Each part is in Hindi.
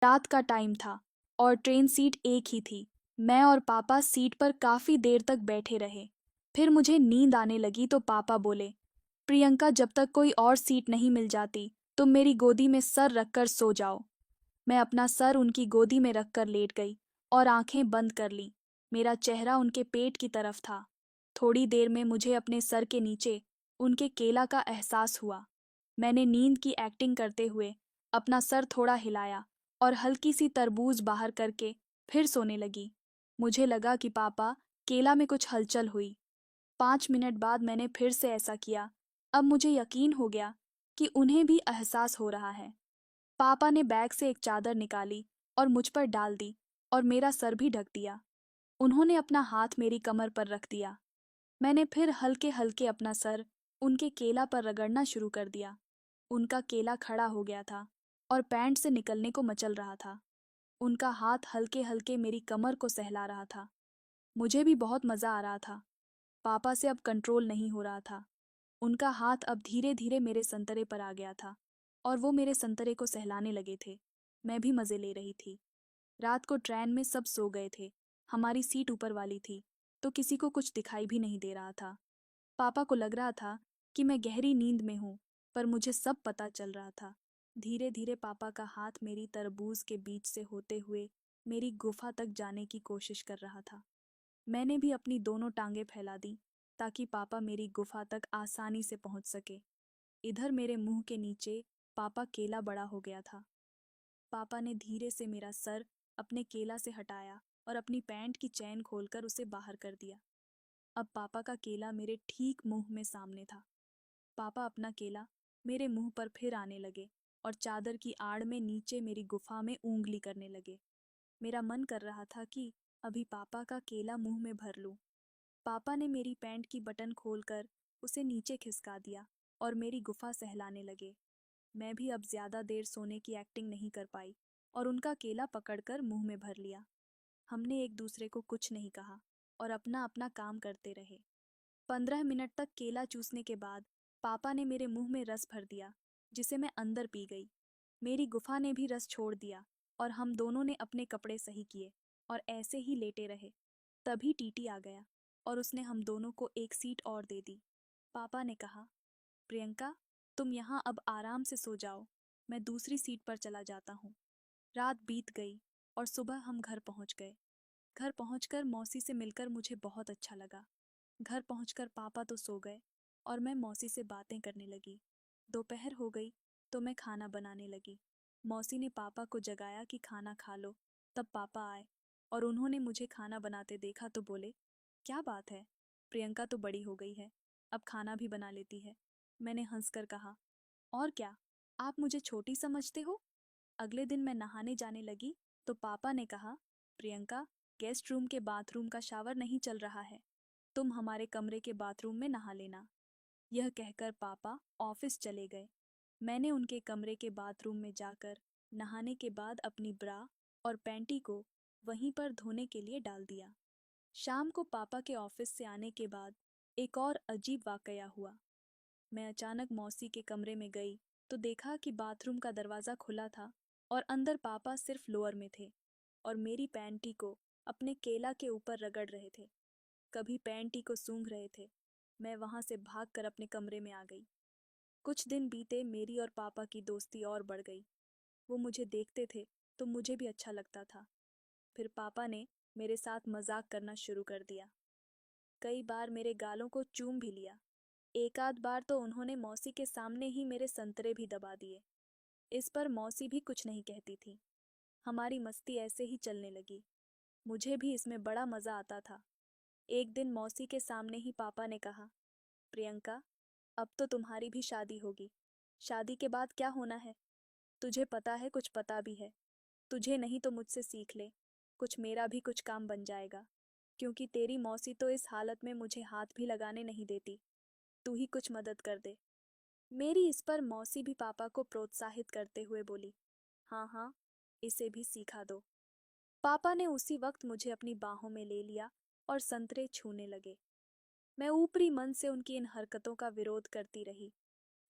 रात का टाइम था और ट्रेन सीट एक ही थी। मैं और पापा सीट पर काफी देर तक बैठे रहे। फिर मुझे नींद आने लगी तो पापा बोले, प्रियंका, जब तक कोई और सीट नहीं मिल जाती तुम मेरी गोदी में सर रखकर सो जाओ। मैं अपना सर उनकी गोदी में रखकर लेट गई और आंखें बंद कर ली। मेरा चेहरा उनके पेट की तरफ था। थोड़ी देर में मुझे अपने सर के नीचे उनके केला का एहसास हुआ। मैंने नींद की एक्टिंग करते हुए अपना सर थोड़ा हिलाया और हल्की सी तरबूज बाहर करके फिर सोने लगी। मुझे लगा कि पापा केला में कुछ हलचल हुई। 5 मिनट बाद मैंने फिर से ऐसा किया। अब मुझे यकीन हो गया कि उन्हें भी एहसास हो रहा है। पापा ने बैग से एक चादर निकाली और मुझ पर डाल दी और मेरा सर भी ढक दिया। उन्होंने अपना हाथ मेरी कमर पर रख दिया। मैंने फिर हल्के हल्के अपना सर उनके केला पर रगड़ना शुरू कर दिया। उनका केला खड़ा हो गया था और पैंट से निकलने को मचल रहा था। उनका हाथ हल्के हल्के मेरी कमर को सहला रहा था। मुझे भी बहुत मजा आ रहा था। पापा से अब कंट्रोल नहीं हो रहा था। उनका हाथ अब धीरे धीरे मेरे संतरे पर आ गया था और वो मेरे संतरे को सहलाने लगे थे। मैं भी मजे ले रही थी। रात को ट्रेन में सब सो गए थे। हमारी सीट ऊपर वाली थी तो किसी को कुछ दिखाई भी नहीं दे रहा था। पापा को लग रहा था कि मैं गहरी नींद में हूँ, पर मुझे सब पता चल रहा था। धीरे धीरे पापा का हाथ मेरी तरबूज के बीच से होते हुए मेरी गुफा तक जाने की कोशिश कर रहा था। मैंने भी अपनी दोनों टांगें फैला दी ताकि पापा मेरी गुफा तक आसानी से पहुंच सके। इधर मेरे मुंह के नीचे पापा केला बड़ा हो गया था। पापा ने धीरे से मेरा सर अपने केला से हटाया और अपनी पैंट की चैन खोलकर उसे बाहर कर दिया। अब पापा का केला मेरे ठीक मुंह में सामने था। पापा अपना केला मेरे मुंह पर फिर आने लगे और चादर की आड़ में नीचे मेरी गुफा में ऊंगली करने लगे। मेरा मन कर रहा था कि अभी पापा का केला मुंह में भर लूं। पापा ने मेरी पैंट की बटन खोलकर उसे नीचे खिसका दिया और मेरी गुफा सहलाने लगे। मैं भी अब ज्यादा देर सोने की एक्टिंग नहीं कर पाई और उनका केला पकड़कर मुंह में भर लिया। हमने एक दूसरे को कुछ नहीं कहा और अपना अपना काम करते रहे। 15 मिनट तक केला चूसने के बाद पापा ने मेरे मुंह में रस भर दिया, जिसे मैं अंदर पी गई। मेरी गुफा ने भी रस छोड़ दिया और हम दोनों ने अपने कपड़े सही किए और ऐसे ही लेटे रहे। तभी टीटी आ गया और उसने हम दोनों को एक सीट और दे दी। पापा ने कहा, प्रियंका, तुम यहाँ अब आराम से सो जाओ, मैं दूसरी सीट पर चला जाता हूँ। रात बीत गई और सुबह हम घर पहुँच गए। घर पहुंचकर मौसी से मिलकर मुझे बहुत अच्छा लगा। घर पहुंचकर पापा तो सो गए और मैं मौसी से बातें करने लगी। दोपहर हो गई तो मैं खाना बनाने लगी। मौसी ने पापा को जगाया कि खाना खा लो। तब पापा आए और उन्होंने मुझे खाना बनाते देखा तो बोले, क्या बात है, प्रियंका तो बड़ी हो गई है, अब खाना भी बना लेती है। मैंने हंसकर कहा, और क्या, आप मुझे छोटी समझते हो। अगले दिन मैं नहाने जाने लगी तो पापा ने कहा, प्रियंका, गेस्ट रूम के बाथरूम का शावर नहीं चल रहा है, तुम हमारे कमरे के बाथरूम में नहा लेना। यह कहकर पापा ऑफिस चले गए। मैंने उनके कमरे के बाथरूम में जाकर नहाने के बाद अपनी ब्रा और पैंटी को वहीं पर धोने के लिए डाल दिया। शाम को पापा के ऑफिस से आने के बाद एक और अजीब वाकया हुआ। मैं अचानक मौसी के कमरे में गई तो देखा कि बाथरूम का दरवाज़ा खुला था और अंदर पापा सिर्फ लोअर में थे और मेरी पैंटी को अपने केला के ऊपर रगड़ रहे थे, कभी पैंटी को सूंघ रहे थे। मैं वहां से भागकर अपने कमरे में आ गई। कुछ दिन बीते, मेरी और पापा की दोस्ती और बढ़ गई। वो मुझे देखते थे तो मुझे भी अच्छा लगता था। फिर पापा ने मेरे साथ मजाक करना शुरू कर दिया। कई बार मेरे गालों को चूम भी लिया। एक आध बार तो उन्होंने मौसी के सामने ही मेरे संतरे भी दबा दिए। इस पर मौसी भी कुछ नहीं कहती थी। हमारी मस्ती ऐसे ही चलने लगी। मुझे भी इसमें बड़ा मजा आता था। एक दिन मौसी के सामने ही पापा ने कहा, प्रियंका, अब तो तुम्हारी भी शादी होगी। शादी के बाद क्या होना है, तुझे पता है, कुछ पता भी है। तुझे नहीं तो मुझसे सीख ले, कुछ मेरा भी कुछ काम बन जाएगा, क्योंकि तेरी मौसी तो इस हालत में मुझे हाथ भी लगाने नहीं देती। तू ही कुछ मदद कर दे। मेरी इस पर मौसी भी पापा को प्रोत्साहित करते हुए बोली, हाँ हाँ, इसे भी सिखा दो। पापा ने उसी वक्त मुझे अपनी बाहों में ले लिया और संतरे छूने लगे। मैं ऊपरी मन से उनकी इन हरकतों का विरोध करती रही।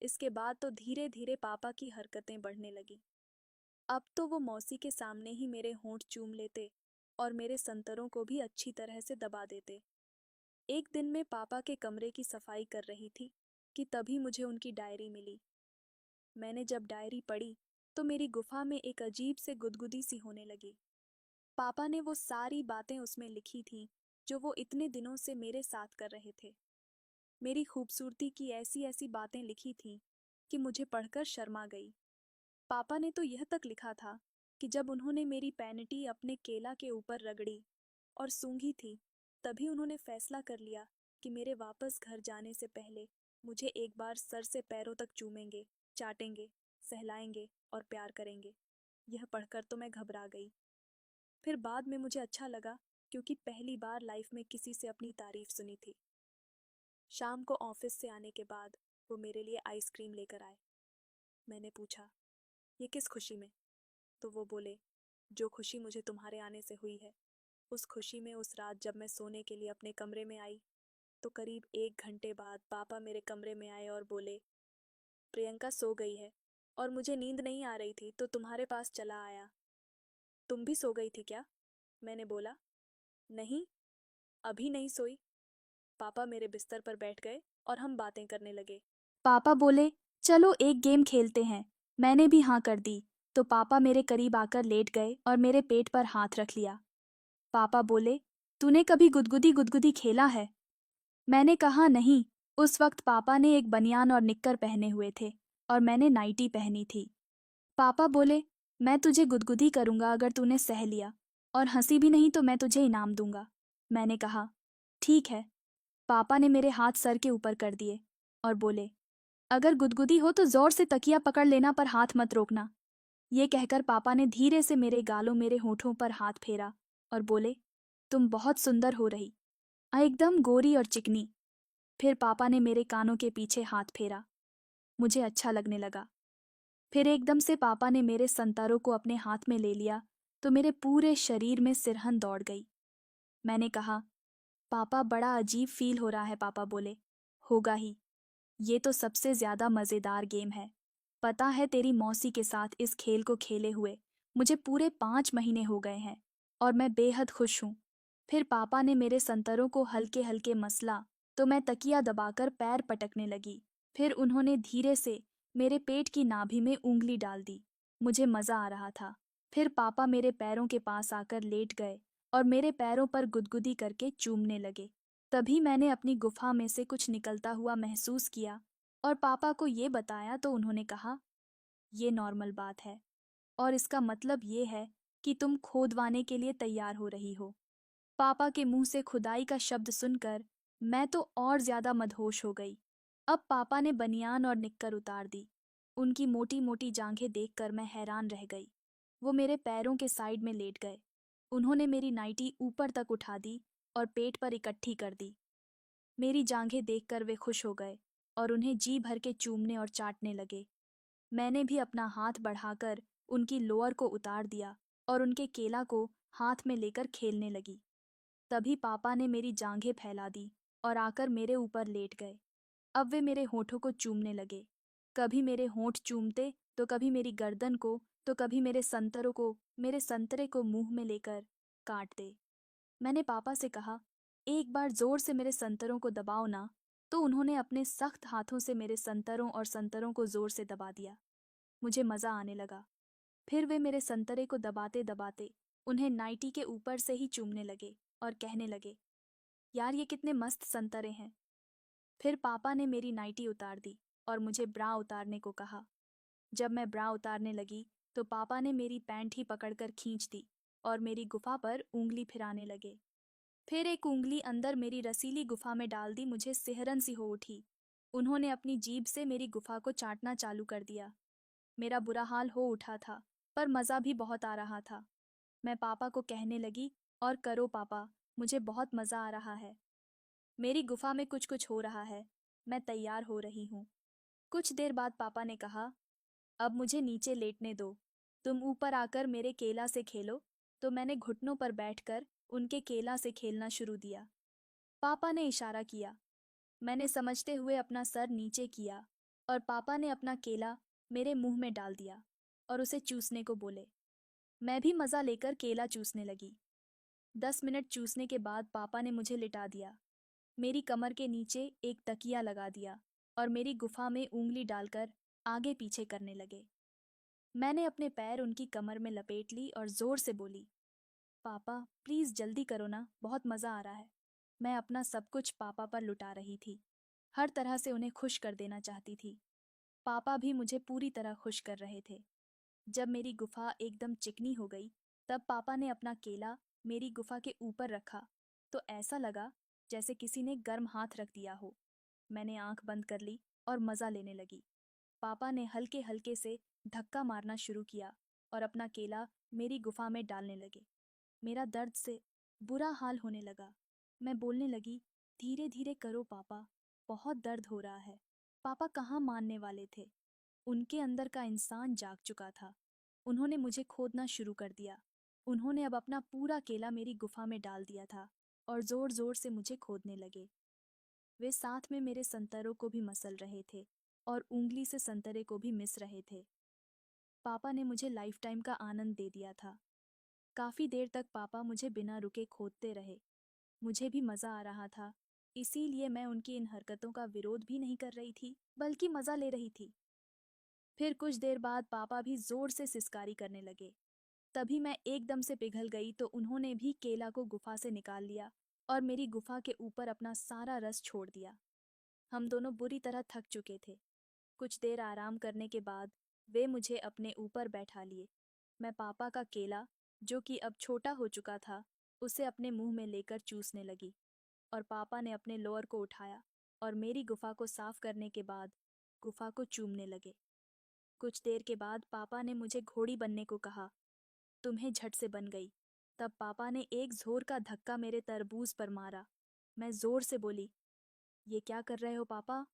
इसके बाद तो धीरे धीरे पापा की हरकतें बढ़ने लगी। अब तो वो मौसी के सामने ही मेरे होंठ चूम लेते और मेरे संतरों को भी अच्छी तरह से दबा देते। एक दिन मैं पापा के कमरे की सफाई कर रही थी कि तभी मुझे उनकी डायरी मिली। मैंने जब डायरी पढ़ी तो मेरी गुफा में एक अजीब से गुदगुदी सी होने लगी। पापा ने वो सारी बातें उसमें लिखी थीं जो वो इतने दिनों से मेरे साथ कर रहे थे। मेरी खूबसूरती की ऐसी ऐसी बातें लिखी थीं कि मुझे पढ़कर शर्मा गई। पापा ने तो यह तक लिखा था कि जब उन्होंने मेरी पैनिटी अपने केला के ऊपर रगड़ी और सूंघी थी, तभी उन्होंने फैसला कर लिया कि मेरे वापस घर जाने से पहले मुझे एक बार सर से पैरों तक चूमेंगे, चाटेंगे, सहलाएंगे और प्यार करेंगे। यह पढ़कर तो मैं घबरा गई। फिर बाद में मुझे अच्छा लगा, क्योंकि पहली बार लाइफ में किसी से अपनी तारीफ सुनी थी। शाम को ऑफिस से आने के बाद वो मेरे लिए आइसक्रीम लेकर आए। मैंने पूछा, ये किस खुशी में? तो वो बोले, जो खुशी मुझे तुम्हारे आने से हुई है। उस खुशी में उस रात जब मैं सोने के लिए अपने कमरे में आई, तो करीब 1 घंटे बाद पापा मेरे कमरे में आए और बोले, प्रियंका सो गई है और मुझे नींद नहीं आ रही थी तो तुम्हारे पास चला आया। तुम भी सो गई थी क्या? मैंने बोला, नहीं, अभी नहीं सोई। पापा मेरे बिस्तर पर बैठ गए और हम बातें करने लगे। पापा बोले, चलो एक गेम खेलते हैं। मैंने भी हाँ कर दी, तो पापा मेरे करीब आकर लेट गए और मेरे पेट पर हाथ रख लिया। पापा बोले, तूने कभी गुदगुदी गुदगुदी खेला है? मैंने कहा नहीं। उस वक्त पापा ने एक बनियान और निक्कर पहने हुए थे और मैंने नाइटी पहनी थी। पापा बोले, मैं तुझे गुदगुदी करूंगा अगर तूने सह लिया, और हंसी भी नहीं तो मैं तुझे इनाम दूंगा। मैंने कहा, ठीक है। पापा ने मेरे हाथ सर के ऊपर कर दिए और बोले, अगर गुदगुदी हो तो जोर से तकिया पकड़ लेना पर हाथ मत रोकना। ये कहकर पापा ने धीरे से मेरे गालों मेरे होठों पर हाथ फेरा और बोले, तुम बहुत सुंदर हो रही, एकदम गोरी और चिकनी। फिर पापा ने मेरे कानों के पीछे हाथ फेरा। मुझे अच्छा लगने लगा। फिर एकदम से पापा ने मेरे संतारों को अपने हाथ में ले लिया तो मेरे पूरे शरीर में सिरहन दौड़ गई। मैंने कहा, पापा बड़ा अजीब फील हो रहा है। पापा बोले, होगा ही, ये तो सबसे ज्यादा मजेदार गेम है। पता है तेरी मौसी के साथ इस खेल को खेले हुए मुझे पूरे 5 महीने हो गए हैं और मैं बेहद खुश हूं। फिर पापा ने मेरे संतरों को हल्के हल्के मसला तो मैं तकिया दबाकर पैर पटकने लगी। फिर उन्होंने धीरे से मेरे पेट की नाभि में उंगली डाल दी। मुझे मजा आ रहा था। फिर पापा मेरे पैरों के पास आकर लेट गए और मेरे पैरों पर गुदगुदी करके चूमने लगे। तभी मैंने अपनी गुफा में से कुछ निकलता हुआ महसूस किया और पापा को ये बताया तो उन्होंने कहा, ये नॉर्मल बात है और इसका मतलब ये है कि तुम खोदवाने के लिए तैयार हो रही हो। पापा के मुंह से खुदाई का शब्द सुनकर मैं तो और ज्यादा मदहोश हो गई। अब पापा ने बनियान और निक्कर उतार दी। उनकी मोटी मोटी जांघें देखकर मैं हैरान रह गई। वो मेरे पैरों के साइड में लेट गए। उन्होंने मेरी नाइटी ऊपर तक उठा दी और पेट पर इकट्ठी कर दी। मेरी जांघें देखकर वे खुश हो गए और उन्हें जी भर के चूमने और चाटने लगे। मैंने भी अपना हाथ बढ़ाकर उनकी लोअर को उतार दिया और उनके केला को हाथ में लेकर खेलने लगी। तभी पापा ने मेरी जांघें फैला दी और आकर मेरे ऊपर लेट गए। अब वे मेरे होठों को चूमने लगे। कभी मेरे होंठ चूमते तो कभी मेरी गर्दन को तो कभी मेरे संतरों को, मेरे संतरे को मुंह में लेकर काट दे। मैंने पापा से कहा, एक बार जोर से मेरे संतरों को दबाओ ना। तो उन्होंने अपने सख्त हाथों से मेरे संतरों और संतरों को जोर से दबा दिया। मुझे मजा आने लगा। फिर वे मेरे संतरे को दबाते दबाते उन्हें नाइटी के ऊपर से ही चूमने लगे और कहने लगे, यार ये कितने मस्त संतरे हैं। फिर पापा ने मेरी नाइटी उतार दी और मुझे ब्रा उतारने को कहा। जब मैं ब्रा उतारने लगी तो पापा ने मेरी पैंट ही पकड़कर खींच दी और मेरी गुफा पर उंगली फिराने लगे। फिर एक उंगली अंदर मेरी रसीली गुफा में डाल दी। मुझे सिहरन सी हो उठी। उन्होंने अपनी जीभ से मेरी गुफा को चाटना चालू कर दिया। मेरा बुरा हाल हो उठा था, पर मज़ा भी बहुत आ रहा था। मैं पापा को कहने लगी, और करो पापा, मुझे बहुत मज़ा आ रहा है। मेरी गुफा में कुछ कुछ हो रहा है। मैं तैयार हो रही हूँ। कुछ देर बाद पापा ने कहा, अब मुझे नीचे लेटने दो। तुम ऊपर आकर मेरे केला से खेलो। तो मैंने घुटनों पर बैठकर उनके केला से खेलना शुरू दिया। पापा ने इशारा किया। मैंने समझते हुए अपना सर नीचे किया और पापा ने अपना केला मेरे मुंह में डाल दिया और उसे चूसने को बोले। मैं भी मज़ा लेकर केला चूसने लगी। 10 मिनट चूसने के बाद पापा ने मुझे लिटा दिया, मेरी कमर के नीचे एक तकिया लगा दिया और मेरी गुफा में ऊंगली डालकर आगे पीछे करने लगे। मैंने अपने पैर उनकी कमर में लपेट ली और जोर से बोली, पापा प्लीज़ जल्दी करो ना, बहुत मज़ा आ रहा है। मैं अपना सब कुछ पापा पर लुटा रही थी, हर तरह से उन्हें खुश कर देना चाहती थी। पापा भी मुझे पूरी तरह खुश कर रहे थे। जब मेरी गुफा एकदम चिकनी हो गई, तब पापा ने अपना केला मेरी गुफा के ऊपर रखा, तो ऐसा लगा जैसे किसी ने गर्म हाथ रख दिया हो। मैंने आंख बंद कर ली और मज़ा लेने लगी। पापा ने हल्के हल्के से धक्का मारना शुरू किया और अपना केला मेरी गुफा में डालने लगे। मेरा दर्द से बुरा हाल होने लगा। मैं बोलने लगी, धीरे धीरे करो पापा, बहुत दर्द हो रहा है। पापा कहाँ मानने वाले थे। उनके अंदर का इंसान जाग चुका था। उन्होंने मुझे खोदना शुरू कर दिया। उन्होंने अब अपना पूरा केला मेरी गुफा में डाल दिया था और जोर जोर से मुझे खोदने लगे। वे साथ में मेरे संतरों को भी मसल रहे थे और ऊंगली से संतरे को भी मिस रहे थे। पापा ने मुझे लाइफ टाइम का आनंद दे दिया था। काफी देर तक पापा मुझे बिना रुके खोदते रहे। मुझे भी मजा आ रहा था, इसीलिए मैं उनकी इन हरकतों का विरोध भी नहीं कर रही थी, बल्कि मजा ले रही थी। फिर कुछ देर बाद पापा भी जोर से सिसकारी करने लगे। तभी मैं एकदम से पिघल गई तो उन्होंने भी केला को गुफा से निकाल लिया और मेरी गुफा के ऊपर अपना सारा रस छोड़ दिया। हम दोनों बुरी तरह थक चुके थे। कुछ देर आराम करने के बाद वे मुझे अपने ऊपर बैठा लिए। मैं पापा का केला, जो कि अब छोटा हो चुका था, उसे अपने मुंह में लेकर चूसने लगी और पापा ने अपने लोअर को उठाया और मेरी गुफा को साफ करने के बाद गुफा को चूमने लगे। कुछ देर के बाद पापा ने मुझे घोड़ी बनने को कहा। तुम्हें झट से बन गई। तब पापा ने एक जोर का धक्का मेरे तरबूज पर मारा। मैं जोर से बोली, ये क्या कर रहे हो पापा?